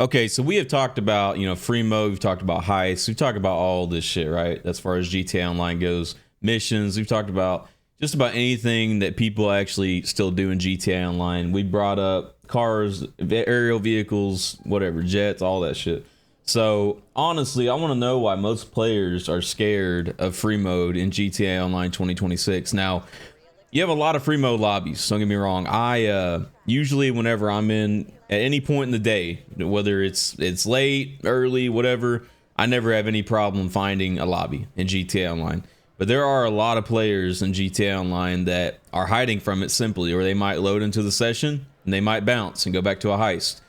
Okay, so we have talked about, free mode, we've talked about heists, we've talked about all this shit, right? As far as GTA Online goes, missions, we've talked about just about anything that people actually still do in GTA Online. We brought up cars, aerial vehicles, whatever, jets, all that shit. So honestly, I want to know why most players are scared of free mode in GTA Online 2026. Now, you have a lot of free mode lobbies, don't get me wrong. I usually, whenever I'm in at any point in the day, whether it's late, early, whatever, I never have any problem finding a lobby in GTA Online. But there are a lot of players in GTA Online that are hiding from it simply, or they might load into the session and they might bounce and go back to a heist.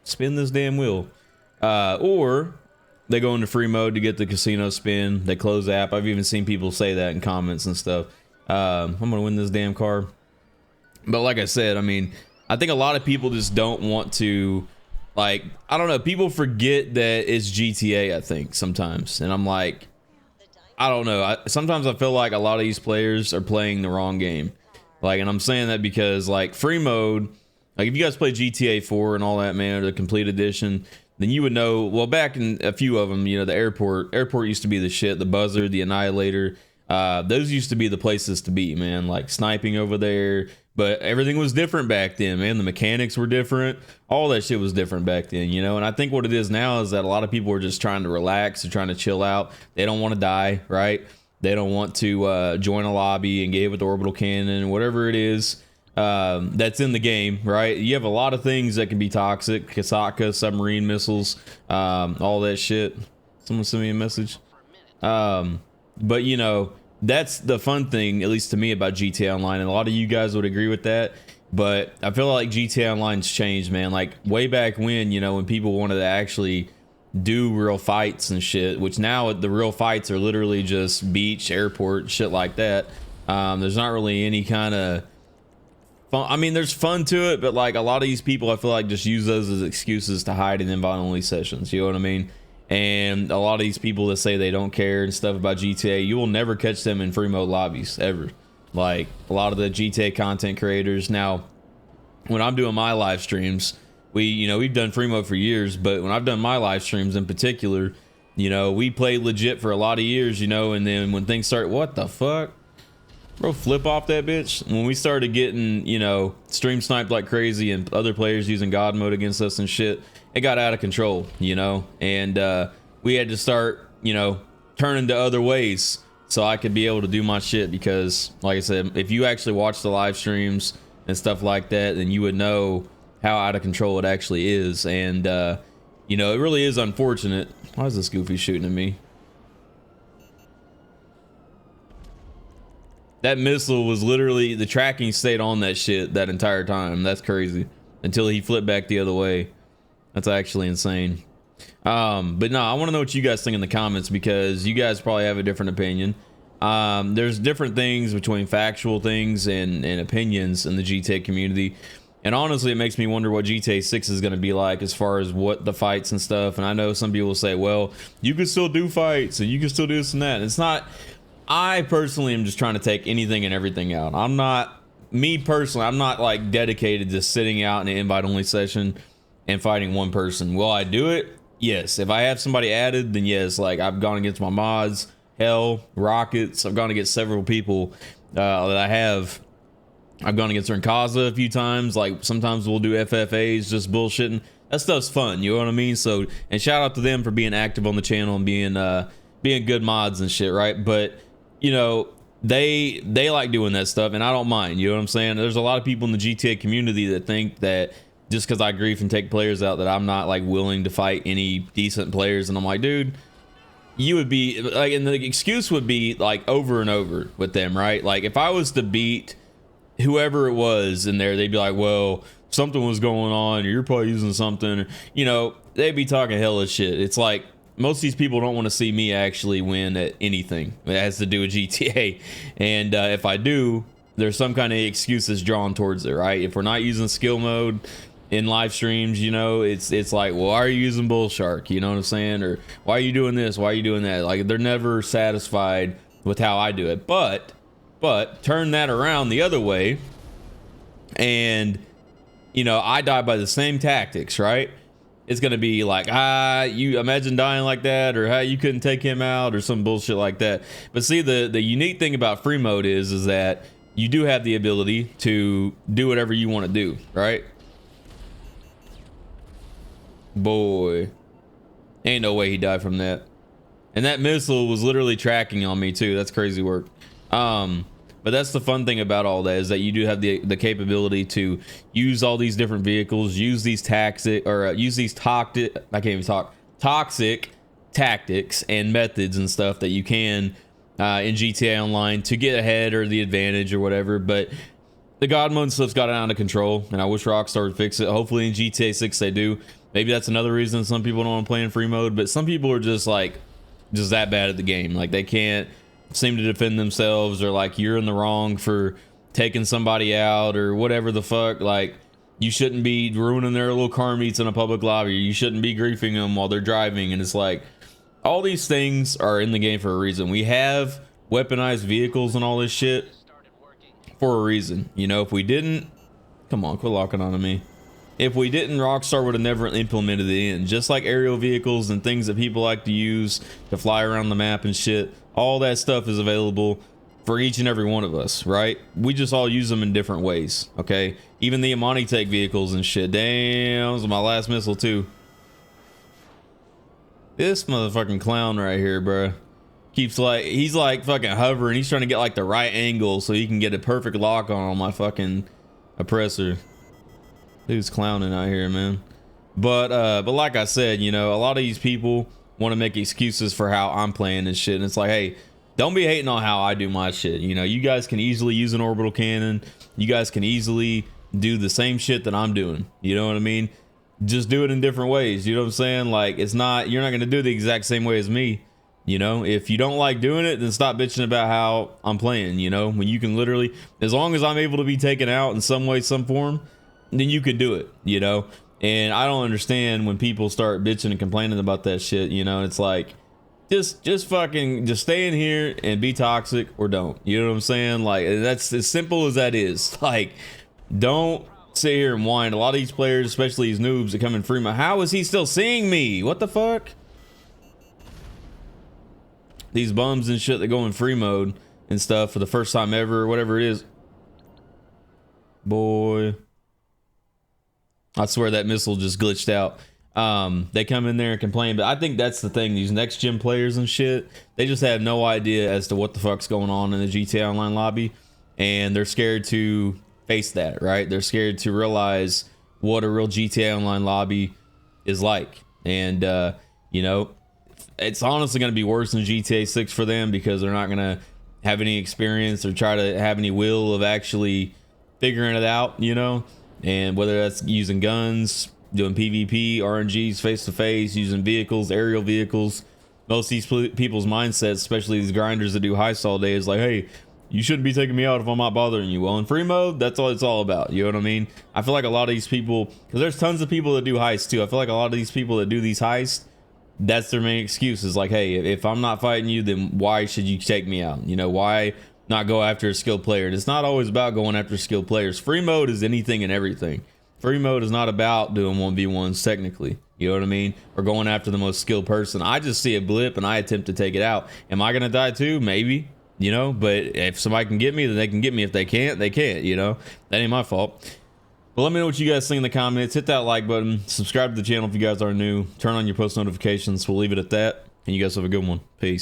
Spin this damn wheel. Or they go into free mode to get the casino spin. They close the app. I've even seen people say that in comments and stuff. I'm gonna win this damn car. But like I said, I mean, I think a lot of people just don't want to, like, I don't know, people forget that it's GTA, I think, sometimes. And I'm like, I don't know, sometimes I feel like a lot of these players are playing the wrong game. Like, and I'm saying that because, like, free mode, like, if you guys play GTA 4 and all that, man, or the complete edition, then you would know, well, back in a few of them, the airport used to be the shit, the Buzzard, the Annihilator. Those used to be the places to be, man, like sniping over there. But everything was different back then, man. The mechanics were different. All that shit was different back then, and I think what it is now is that a lot of people are just trying to relax and trying to chill out. They don't want to die, right? They don't want to join a lobby and get hit with the orbital cannon, whatever it is that's in the game, right? You have a lot of things that can be toxic. Kasaka, submarine missiles, all that shit. Someone sent me a message. But that's the fun thing, at least to me, about GTA Online, and a lot of you guys would agree with that. But I feel like GTA Online's changed, man. Like way back when, when people wanted to actually do real fights and shit, which now the real fights are literally just beach, airport, shit like that. There's not really any kind of fun. I mean, there's fun to it, but like a lot of these people, I feel like just use those as excuses to hide in invite-only sessions. You know what I mean? And a lot of these people that say they don't care and stuff about GTA, you will never catch them in free mode lobbies ever. Like a lot of the GTA content creators now, when I'm doing my live streams, we've done free mode for years, but when I've done my live streams in particular, we played legit for a lot of years, and then when things start, what the fuck, bro, flip off that bitch. When we started getting, stream sniped like crazy and other players using God mode against us and shit, it got out of control, and we had to start, turning to other ways so I could be able to do my shit. Because like I said, if you actually watch the live streams and stuff like that, then you would know how out of control it actually is. And it really is unfortunate. Why is this goofy shooting at me? That missile was literally, the tracking stayed on that shit that entire time. That's crazy. Until he flipped back the other way. That's actually insane. But no, I want to know what you guys think in the comments, because you guys probably have a different opinion. There's different things between factual things and opinions in the GTA community. And honestly, it makes me wonder what GTA 6 is going to be like as far as what the fights and stuff. And I know some people say, well, you can still do fights and you can still do this and that. And it's not, I personally am just trying to take anything and everything out. I'm not like dedicated to sitting out in an invite only session and fighting one person. Will I do it? Yes. If I have somebody added, then yes. Like I've gone against my mods, Hell, Rockets. I've gone against several people that I've gone against Renkaza a few times. Like sometimes we'll do FFAs, just bullshitting. That stuff's fun, you know what I mean? So, and shout out to them for being active on the channel and being good mods and shit, right? But they like doing that stuff, and I don't mind, you know what I'm saying? There's a lot of people in the GTA community that think that just because I grief and take players out, that I'm not like willing to fight any decent players. And I'm like, dude, you would be like, and the excuse would be like over and over with them, right? Like if I was to beat whoever it was in there, they'd be like, well, something was going on, or you're probably using something, they'd be talking hella shit. It's like most of these people don't want to see me actually win at anything that has to do with GTA. And if I do, there's some kind of excuses drawn towards it, right? If we're not using skill mode in live streams, it's like, well, why are you using Bull Shark? You know what I'm saying? Or why are you doing this? Why are you doing that? Like they're never satisfied with how I do it. But turn that around the other way, and I die by the same tactics, right? it's gonna be like, you imagine dying like that, or you couldn't take him out, or some bullshit like that. But see, the unique thing about free mode is that you do have the ability to do whatever you want to do, right? Boy, ain't no way he died from that. And that missile was literally tracking on me too. That's crazy work. But that's the fun thing about all that, is that you do have the capability to use all these different vehicles, use these toxic tactics and methods and stuff that you can in GTA Online to get ahead or the advantage or whatever. But the God mode stuff's got out of control, and I wish Rockstar would fix it. Hopefully in GTA 6 they do. Maybe that's another reason some people don't want to play in free mode, but some people are just that bad at the game. Like, they can't seem to defend themselves, or like, you're in the wrong for taking somebody out or whatever the fuck. Like, you shouldn't be ruining their little car meets in a public lobby. You shouldn't be griefing them while they're driving. And it's like, all these things are in the game for a reason. We have weaponized vehicles and all this shit for a reason. You know, if we didn't, come on, quit locking onto me. If we didn't, Rockstar would have never implemented it in. Just like aerial vehicles and things that people like to use to fly around the map and shit, all that stuff is available for each and every one of us, right? We just all use them in different ways, okay? Even the Amani Tech vehicles and shit. Damn, this was my last missile too. This motherfucking clown right here, bro, keeps like, he's like fucking hovering. He's trying to get like the right angle so he can get a perfect lock on my fucking oppressor. Dude's clowning out here, man. But like I said, you know, a lot of these people want to make excuses for how I'm playing this shit, and it's like, hey, don't be hating on how I do my shit. You know, you guys can easily use an orbital cannon. You guys can easily do the same shit that I'm doing. You know what I mean? Just do it in different ways. You know what I'm saying? Like, it's not, you're not going to do the exact same way as me. You know, if you don't like doing it, then stop bitching about how I'm playing. You know, when you can literally, as long as I'm able to be taken out in some way, some form, then you can do it, you know? And I don't understand when people start bitching and complaining about that shit, you know? It's like, just fucking, just stay in here and be toxic, or don't. You know what I'm saying? Like, that's as simple as that is. Like, don't sit here and whine. A lot of these players, especially these noobs that come in free mode, how is he still seeing me? What the fuck? These bums and shit that go in free mode and stuff for the first time ever, or whatever it is. Boy, I swear that missile just glitched out. They come in there and complain, but I think that's the thing. These next gen players and shit, they just have no idea as to what the fuck's going on in the GTA Online lobby, and they're scared to face that, right? They're scared to realize what a real GTA Online lobby is like. And you know, it's honestly going to be worse than GTA 6 for them, because they're not going to have any experience or try to have any will of actually figuring it out, you know? And whether that's using guns, doing PvP, RNGs, face-to-face, using vehicles, aerial vehicles, most of these people's mindsets, especially these grinders that do heists all day, is like, hey, you shouldn't be taking me out if I'm not bothering you. Well, in free mode, that's all it's all about. You know what I mean? I feel like a lot of these people, because there's tons of people that do heists too. I feel like a lot of these people that do these heists, that's their main excuse, is like, hey, if I'm not fighting you, then why should you take me out? You know, why not go after a skilled player? And it's not always about going after skilled players. Free mode is anything and everything. Free mode is not about doing 1v1s technically, you know what I mean, or going after the most skilled person. I just see a blip and I attempt to take it out. Am I gonna die too? Maybe, you know, but if somebody can get me, then they can get me. If they can't, they can't, you know. That ain't my fault. But let me know what you guys think in the comments. Hit that like button, subscribe to the channel if you guys are new, turn on your post notifications. We'll leave it at that, and you guys have a good one. Peace.